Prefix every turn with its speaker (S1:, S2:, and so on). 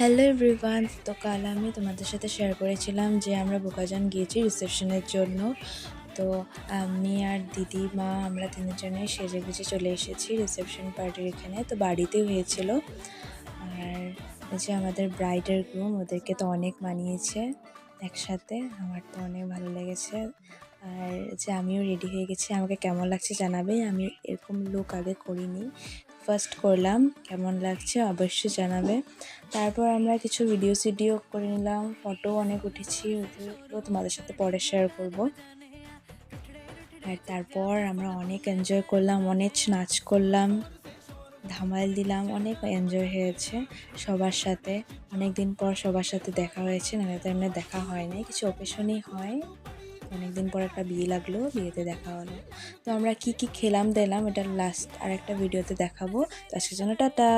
S1: Hello everyone, তো কাল আমি তোমাদের সাথে শেয়ার করেছিলাম যে আমরা বোকাজান গিয়েছি রিসেপশনের জন্য। তো আমি আর দিদি মা আমরা তিনজনে সেজে গুজে চলে এসেছি রিসেপশন পার্টির এখানে। তো বাড়িতেই হয়েছিল। আর এই যে আমাদের ব্রাইডের গ্রুম, ওদেরকে তো অনেক মানিয়েছে একসাথে, আমার তো অনেক ভালো লেগেছে। আর যে আমিও রেডি হয়ে গেছি, আমাকে কেমন লাগছে জানাবে। আমি এরকম লুক আগে করিনি, ফার্স্ট করলাম। কেমন লাগছে অবশ্যই জানাবে। তারপর আমরা কিছু ভিডিও করে নিলাম, ফটো অনেক উঠেছি, ওগুলো তোমাদের সাথে পরে শেয়ার করব। আর তারপর আমরা অনেক এনজয় করলাম, অনেক নাচ করলাম, ধামাল দিলাম, অনেক এনজয় হয়েছে সবার সাথে। অনেক দিন পর সবার সাথে দেখা হয়েছে, নাহলে তো এমনি দেখা হয় নাই, কিছু অকেশনই হয়। অনেকদিন পর একটা বিয়ে লাগলো, বিয়েতে দেখা হলো। তো আমরা কি কি খেলাম দিলাম এটা লাস্ট আর একটা ভিডিওতে দেখাবো। তো আজকের জন্য টাটা।